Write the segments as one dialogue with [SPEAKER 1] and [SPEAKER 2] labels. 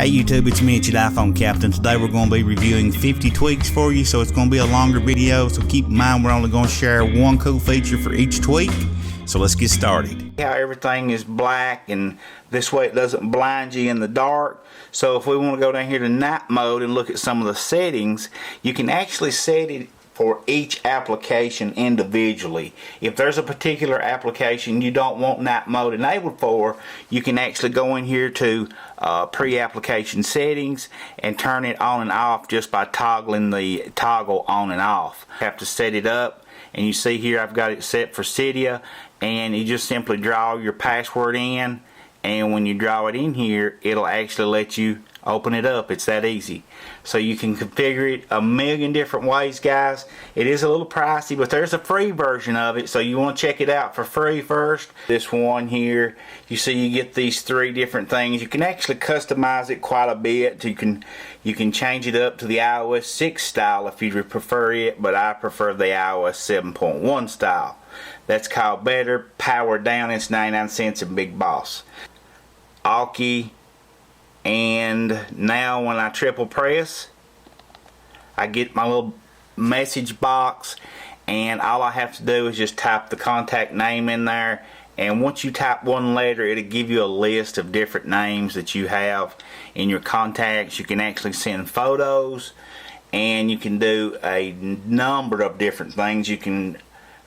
[SPEAKER 1] Hey YouTube, it's me, it's your iPhone Captain. Today we're going to be reviewing 50 tweaks for you, so it's going to be a longer video, so keep in mind we're only going to share one cool feature for each tweak. So let's get started. How everything is black, and this way it doesn't blind you in the dark. So if we want to go down here to night mode and look at some of the settings, you can actually set it for each application individually. If there's a particular application you don't want night mode enabled for, you can actually go in here to pre-application settings and turn it on and off just by toggling the toggle on and off. You have to set it up, and you see here I've got it set for Cydia, and you just simply draw your password in, and when you draw it in here it'll actually let you open it up. It's that easy. So you can configure it a million different ways, guys. It is a little pricey, but there's a free version of it, so you want to check it out for free first. This one here, you see you get these three different things. You can actually customize it quite a bit. You can change it up to the iOS 6 style if you prefer it, but I prefer the iOS 7.1 style. That's called Better, Power Down. It's 99 cents in Big Boss. Alki. And now when I triple press, I get my little message box, and all I have to do is just type the contact name in there, and once you type one letter it'll give you a list of different names that you have in your contacts. You can actually send photos, and you can do a number of different things. You can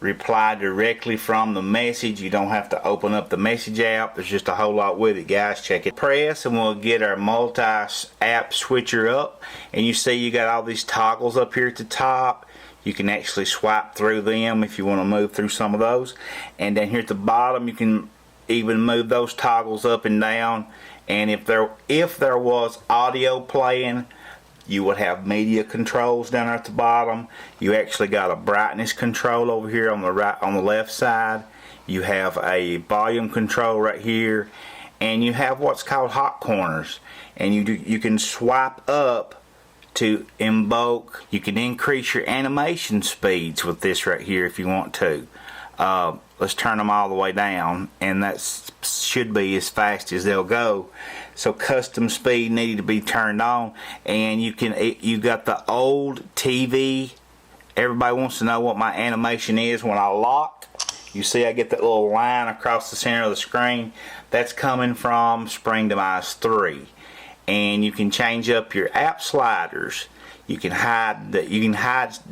[SPEAKER 1] reply directly from the message. You don't have to open up the message app. There's just a whole lot with it, guys. Check it. Press and we'll get our multi-app switcher up, and you see you got all these toggles up here at the top. You can actually swipe through them if you want to move through some of those, and then here at the bottom you can even move those toggles up and down. And if there was audio playing, you would have media controls down there at the bottom. You actually got a brightness control over here on the left side. You have a volume control right here, and you have what's called hot corners. And you can swipe up to invoke. You can increase your animation speeds with this right here if you want to. Let's turn them all the way down, and that should be as fast as they'll go. So custom speed needed to be turned on, and you got the old TV. Everybody wants to know what my animation is when I lock. You see I get that little line across the center of the screen. That's coming from Spring Demise 3. And you can change up your app sliders. You can hide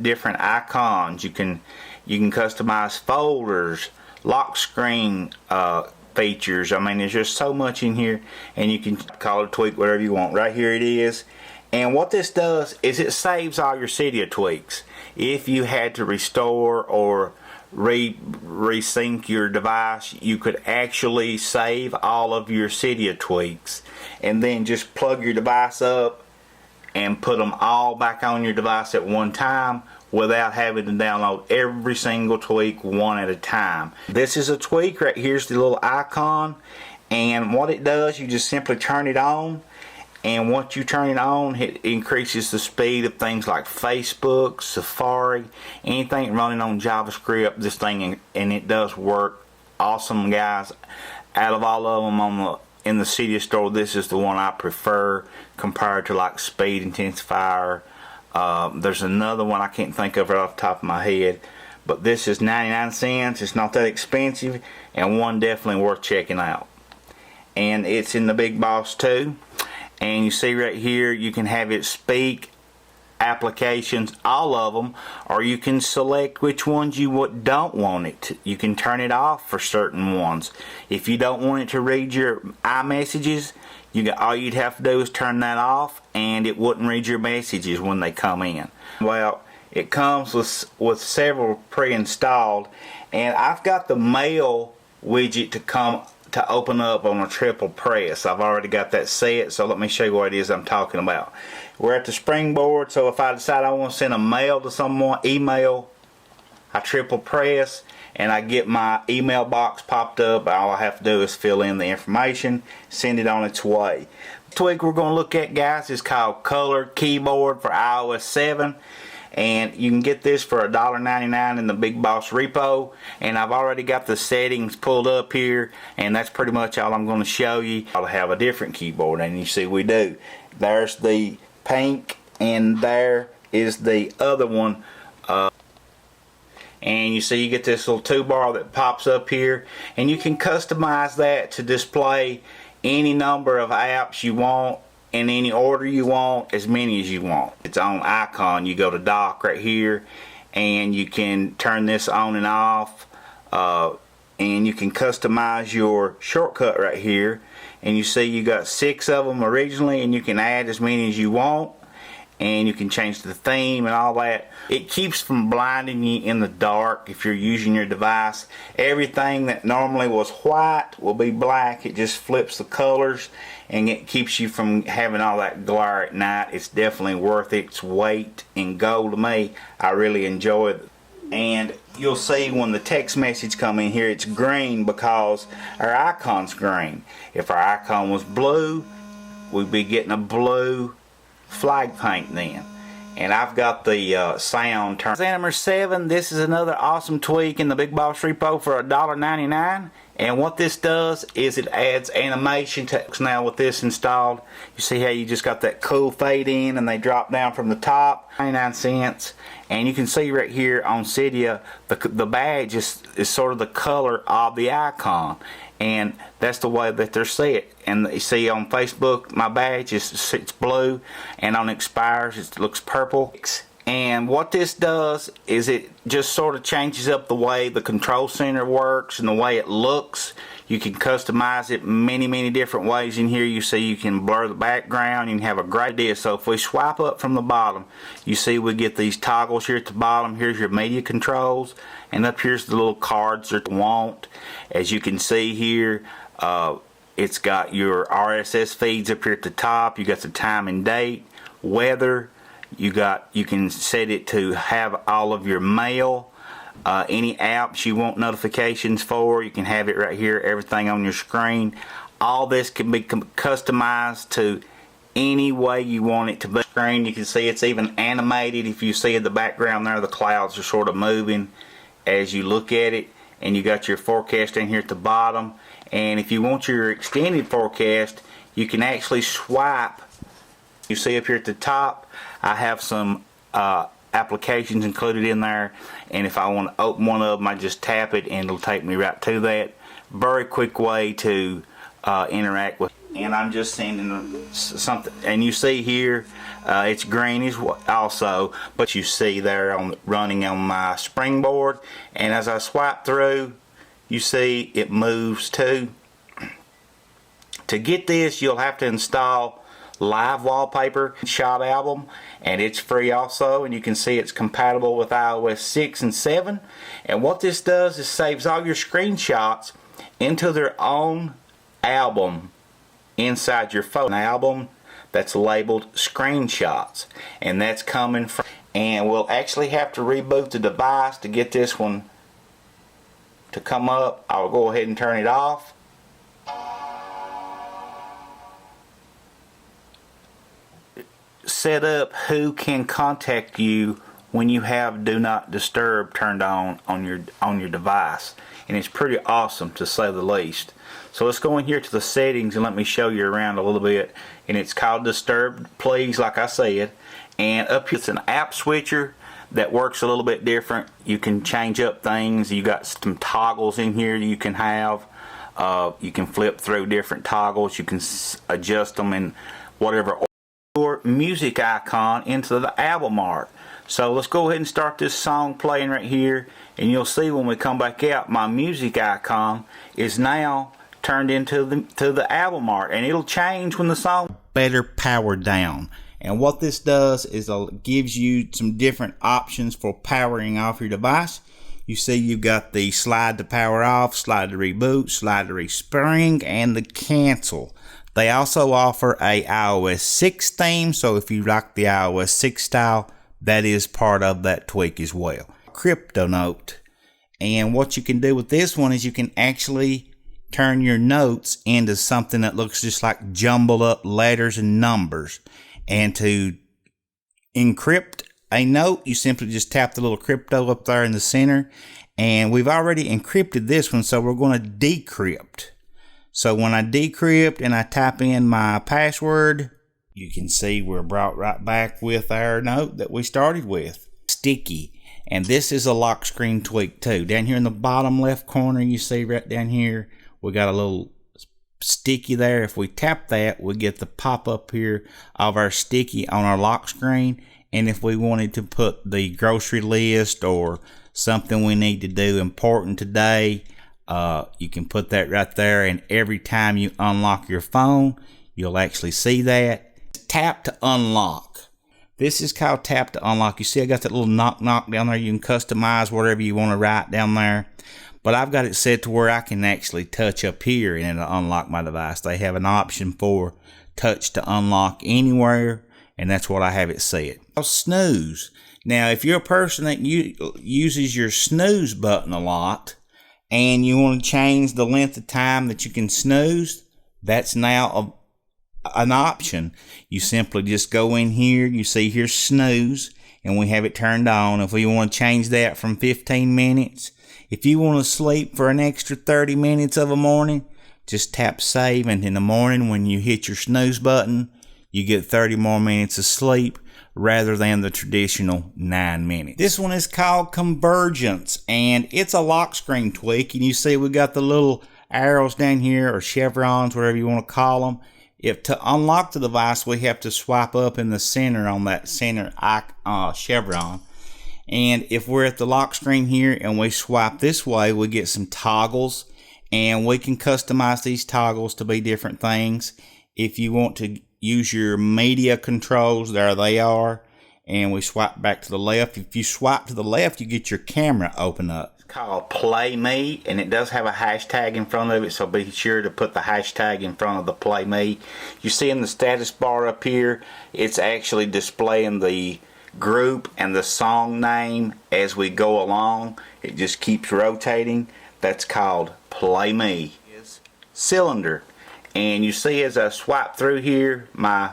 [SPEAKER 1] different icons. You can customize folders, lock screen features. I mean, there's just so much in here, and you can call it a tweak whatever you want. Right here it is. And what this does is it saves all your Cydia tweaks. If you had to restore or resync your device, you could actually save all of your Cydia tweaks and then just plug your device up and put them all back on your device at one time without having to download every single tweak one at a time. This is a tweak. Right here's the little icon, and what it does, you just simply turn it on, and once you turn it on, it increases the speed of things like Facebook, Safari, anything running on JavaScript. This thing, and it does work awesome, guys. Out of all of them in the Cydia store, this is the one I prefer compared to like Speed Intensifier. There's another one I can't think of right off the top of my head, but this is 99 cents. It's not that expensive, and one definitely worth checking out. And it's in the Big Boss too. And you see right here you can have it speak applications, all of them, or you can select which ones you don't want it to. You can turn it off for certain ones. If you don't want it to read your iMessages, all you'd have to do is turn that off, and it wouldn't read your messages when they come in. Well, it comes with several pre-installed, and I've got the mail widget to open up on a triple press. I've already got that set, so let me show you what it is I'm talking about. We're at the springboard, so if I decide I want to send a mail to someone, email, I triple press, and I get my email box popped up. All I have to do is fill in the information, send it on its way. The tweak we're going to look at, guys, is called Color Keyboard for iOS 7. and you can get this for $1.99 in the Big Boss repo. And I've already got the settings pulled up here, and that's pretty much all I'm going to show you. I'll have a different keyboard, and you see we do. There's the pink, and there is the other one. And you see you get this little toolbar that pops up here, and you can customize that to display any number of apps you want in any order you want, as many as you want. Its own icon. You go to dock right here, and you can turn this on and off, and you can customize your shortcut right here. And you see you got 6 of them originally, and you can add as many as you want, and you can change the theme and all that. It keeps from blinding you in the dark if you're using your device. Everything that normally was white will be black. It just flips the colors, and it keeps you from having all that glare at night. It's definitely worth its weight in gold to me. I really enjoy it. And you'll see when the text message come in here, it's green because our icon's green. If our icon was blue, we'd be getting a blue flag paint then. And I've got the sound turned. Number 7, this is another awesome tweak in the Big Boss repo for $1.99. And what this does is it adds animation text. Now with this installed, you see how you just got that cool fade in and they drop down from the top, 99 cents. And you can see right here on Cydia, the badge is sort of the color of the icon. And that's the way that they're set. And you see on Facebook, my badge it's blue, and on expires it looks purple. And what this does is it just sort of changes up the way the control center works and the way it looks. You can customize it many different ways. In here you see you can blur the background. You can have a great idea. So if we swipe up from the bottom, you see we get these toggles here at the bottom. Here's your media controls, and up here's the little cards that you want. As you can see here, it's got your RSS feeds up here at the top. You got the time and date, weather. You can set it to have all of your mail, any apps you want notifications for. You can have it right here, everything on your screen. All this can be customized to any way you want it to be. Screen, you can see it's even animated. If you see in the background there, the clouds are sort of moving as you look at it. And you got your forecast in here at the bottom. And if you want your extended forecast, you can actually swipe. You see up here at the top, I have some applications included in there, and if I want to open one of them, I just tap it and it'll take me right to that. Very quick way to interact with. And I'm just sending something, and you see here it's green also, but you see there running on my springboard, and as I swipe through, you see it moves too. To get this, you'll have to install Live Wallpaper Shot Album, and it's free also, and you can see it's compatible with iOS 6 and 7. And what this does is saves all your screenshots into their own album inside your phone. An album that's labeled screenshots, and that's coming from, and we'll actually have to reboot the device to get this one to come up. I'll go ahead and turn it off. Set up who can contact you when you have Do Not Disturb turned on your device, and it's pretty awesome to say the least. So let's go in here to the settings and let me show you around a little bit. And it's called Disturb Please, like I said. And up here it's an app switcher that works a little bit different. You can change up things. You got some toggles in here you can have. You can flip through different toggles. You can adjust them in whatever your music icon into the album art. So let's go ahead and start this song playing right here, and you'll see when we come back out, my music icon is now turned into the album art, and it'll change when the song better powered down. And what this does is it gives you some different options for powering off your device. You see you've got the slide to power off, slide to reboot, slide to respring, and the cancel. They also offer a iOS 6 theme, so if you like the iOS 6 style, that is part of that tweak as well. Crypto note. And what you can do with this one is you can actually turn your notes into something that looks just like jumbled up letters and numbers. And to encrypt a note, you simply just tap the little crypto up there in the center. And we've already encrypted this one, so we're going to decrypt. So when I decrypt and I type in my password, you can see we're brought right back with our note that we started with. Sticky. And this is a lock screen tweak too. Down here in the bottom left corner, you see right down here, we got a little sticky there. If we tap that, we get the pop up here of our sticky on our lock screen. And if we wanted to put the grocery list or something we need to do important today, you can put that right there, and every time you unlock your phone, you'll actually see that. Tap to unlock. This is called tap to unlock. You see I got that little knock down there. You can customize whatever you want to write down there. But I've got it set to where I can actually touch up here and it'll unlock my device. They have an option for touch to unlock anywhere, and that's what I have it set. Snooze. Now, if you're a person that uses your snooze button a lot and you want to change the length of time that you can snooze, that's now an option. You simply just go in here, you see here snooze, and we have it turned on. If we want to change that from 15 minutes, if you want to sleep for an extra 30 minutes of a morning, just tap save, and in the morning when you hit your snooze button, you get 30 more minutes of sleep rather than the traditional 9 minutes. This one is called Convergence, and it's a lock screen tweak. And you see we got the little arrows down here, or chevrons, whatever you want to call them. If to unlock the device, we have to swipe up in the center on that center chevron. And if we're at the lock screen here and we swipe this way, we get some toggles, and we can customize these toggles to be different things. If you want to use your media controls, there they are. And we swipe back to the left. If you swipe to the left, you get your camera open up. It's called Play Me, and it does have a hashtag in front of it, so be sure to put the hashtag in front of the Play Me. You see in the status bar up here, it's actually displaying the group and the song name as we go along. It just keeps rotating. That's called Play Me. Cylinder. And you see as I swipe through here, my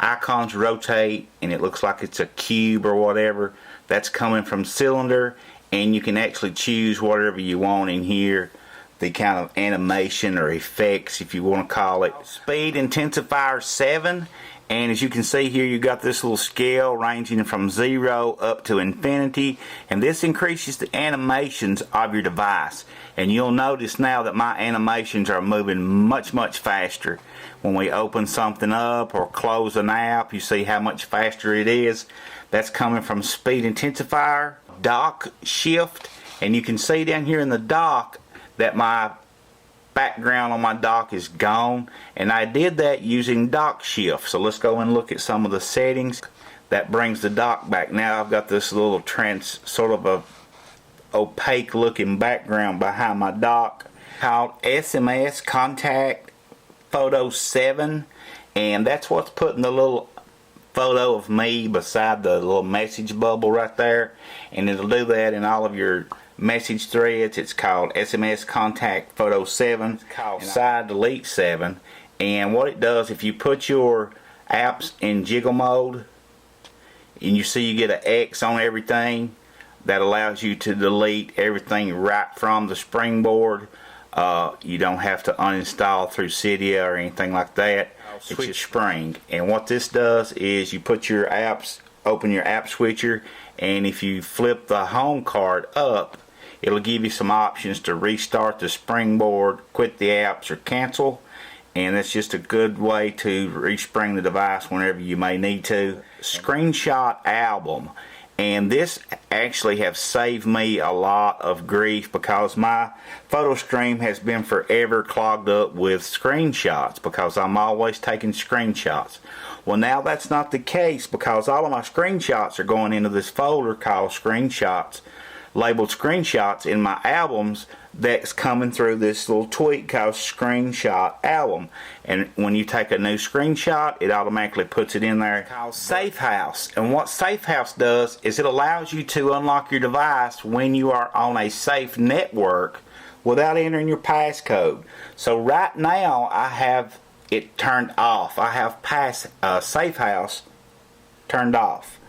[SPEAKER 1] icons rotate and it looks like it's a cube or whatever. That's coming from Cylinder, and you can actually choose whatever you want in here, the kind of animation or effects, if you want to call it. Speed Intensifier 7, and as you can see here, you got this little scale ranging from 0 up to infinity, and this increases the animations of your device. And you'll notice now that my animations are moving much faster. When we open something up or close an app, you see how much faster it is. That's coming from Speed Intensifier. Dock Shift, and you can see down here in the dock that my background on my dock is gone, and I did that using Dock Shift. So let's go and look at some of the settings. That brings the dock back. Now I've got this little sort of a opaque looking background behind my dock called SMS Contact Photo 7, and that's what's putting the little photo of me beside the little message bubble right there, and it'll do that in all of your message threads. It's called SMS Contact Photo 7. It's called Side Delete 7, and what it does, if you put your apps in jiggle mode and you see you get an X on everything, that allows you to delete everything right from the springboard. You don't have to uninstall through Cydia or anything like that. It's just Spring. And what this does is you put your apps, open your app switcher, and if you flip the home card up, it'll give you some options to restart the springboard, quit the apps, or cancel. And that's just a good way to respring the device whenever you may need to. Screenshot album. And this actually have saved me a lot of grief, because my photo stream has been forever clogged up with screenshots, because I'm always taking screenshots. Well, now that's not the case, because all of my screenshots are going into this folder called Screenshots, labeled Screenshots in my albums, that's coming through this little tweak called Screenshot Album. And when you take a new screenshot, it automatically puts it in there. It's called Safe House. And what Safe House does is it allows you to unlock your device when you are on a safe network without entering your passcode. So right now I have it turned off. I have Safe House turned off.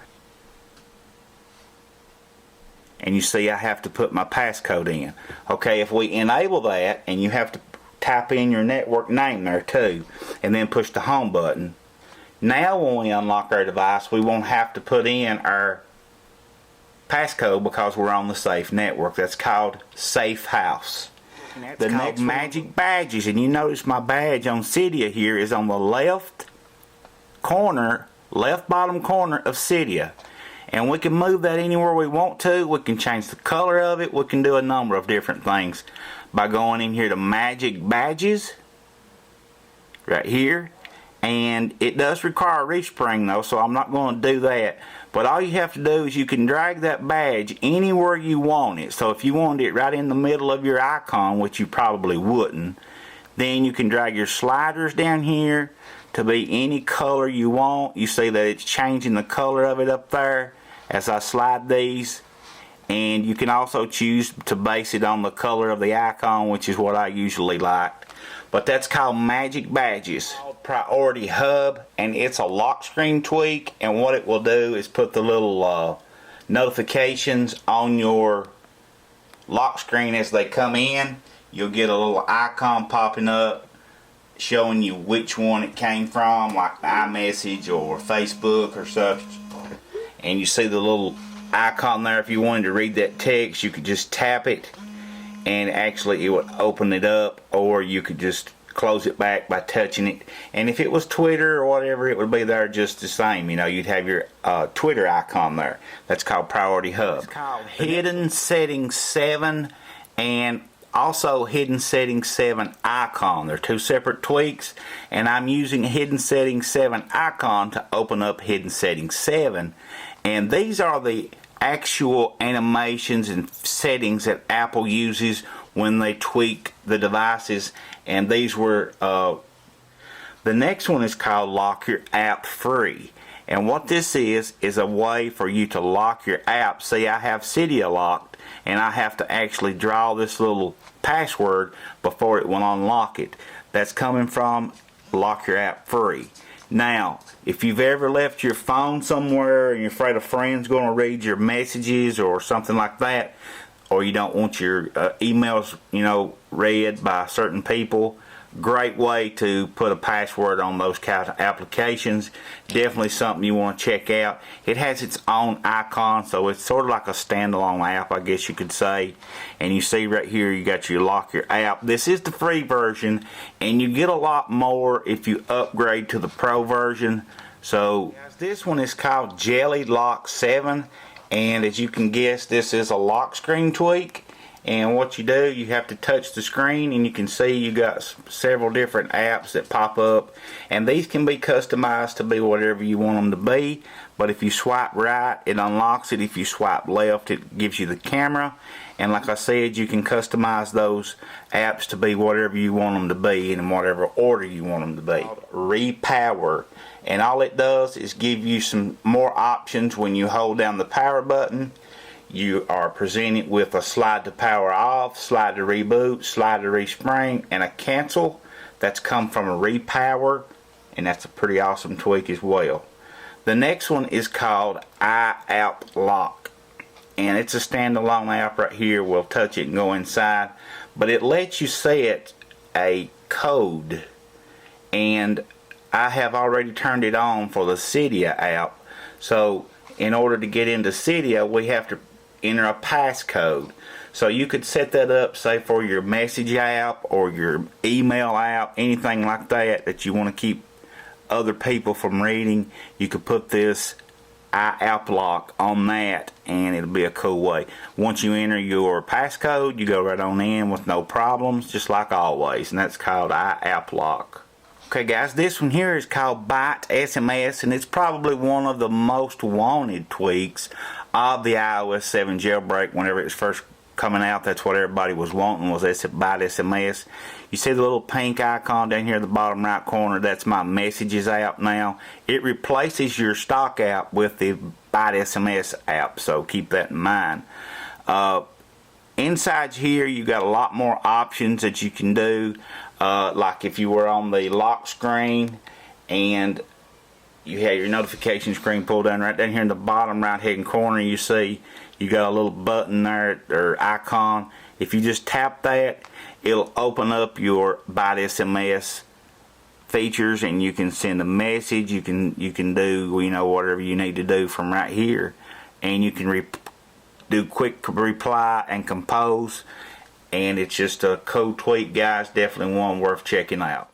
[SPEAKER 1] and you see I have to put my passcode in. Okay, if we enable that, and you have to type in your network name there too, and then push the home button. Now when we unlock our device, we won't have to put in our passcode because we're on the safe network. That's called Safe House. The next magic badges, and you notice my badge on Cydia here is on the left corner, left bottom corner of Cydia. And we can move that anywhere we want to. We can change the color of it. We can do a number of different things by going in here to magic badges right here. And it does require a respring though, so I'm not going to do that. But all you have to do is you can drag that badge anywhere you want it. So if you wanted it right in the middle of your icon, which you probably wouldn't, then you can drag your sliders down here to be any color you want. You see that it's changing the color of it up there as I slide these. And you can also choose to base it on the color of the icon, which is what I usually like. But that's called Magic Badges. Priority Hub, and it's a lock screen tweak, and what it will do is put the little notifications on your lock screen as they come in. You'll get a little icon popping up showing you which one it came from, like iMessage or Facebook or such. And you see the little icon there. If you wanted to read that text, you could just tap it and actually it would open it up, or you could just close it back by touching it. And if it was Twitter or whatever, it would be there just the same. You know, you'd have your Twitter icon there. That's called Priority Hub. It's called Hidden Settings 7 and also Hidden Settings 7 icon. They're two separate tweaks, and I'm using Hidden Settings 7 icon to open up Hidden Settings 7. And these are the actual animations and settings that Apple uses when they tweak the devices. And these were the next one is called Lock Your App Free, and what this is a way for you to lock your app. See, I have Cydia locked, and I have to actually draw this little password before it will unlock it. That's coming from Lock Your App Free. Now, if you've ever left your phone somewhere and you're afraid a friend's going to read your messages or something like that, or you don't want your emails, you know, read by certain people, great way to put a password on those kind of applications. Definitely something you want to check out. It has its own icon, so it's sort of like a standalone app, I guess you could say. And you see right here, you got your Lock Your App. This is the free version, and you get a lot more if you upgrade to the Pro version. So this one is called Jelly Lock 7. And as you can guess, this is a lock screen tweak. And what you do, you have to touch the screen, and you can see you got several different apps that pop up. And these can be customized to be whatever you want them to be. But if you swipe right, it unlocks it. If you swipe left, it gives you the camera. And like I said, you can customize those apps to be whatever you want them to be and in whatever order you want them to be. Repower. And all it does is give you some more options when you hold down the power button. You are presented with a slide to power off, slide to reboot, slide to respring, and a cancel. That's come from a Repower, and that's a pretty awesome tweak as well. The next one is called iApp Lock, and it's a standalone app right here. We'll touch it and go inside, but it lets you set a code, and I have already turned it on for the Cydia app. So in order to get into Cydia, we have to enter a passcode. So you could set that up, say, for your message app or your email app, anything like that that you want to keep other people from reading. You could put this iApp Lock on that, and it'll be a cool way. Once you enter your passcode, you go right on in with no problems, just like always, and that's called iApp Lock. Okay guys, this one here is called Byte SMS, and it's probably one of the most wanted tweaks of the iOS 7 jailbreak. Whenever it was first coming out, that's what everybody was wanting, was this Byte SMS. You see the little pink icon down here at the bottom right corner? That's my Messages app now. It replaces your stock app with the Byte SMS app, so keep that in mind. Inside here, you got a lot more options that you can do. Like if you were on the lock screen and you have your notification screen pulled down. Right down here in the bottom right hand corner, you see you got a little button there or icon. If you just tap that, it'll open up your Byte SMS features, and you can send a message. You can do whatever you need to do from right here, and you can do quick reply and compose. And it's just a cool tweak, guys. Definitely one worth checking out.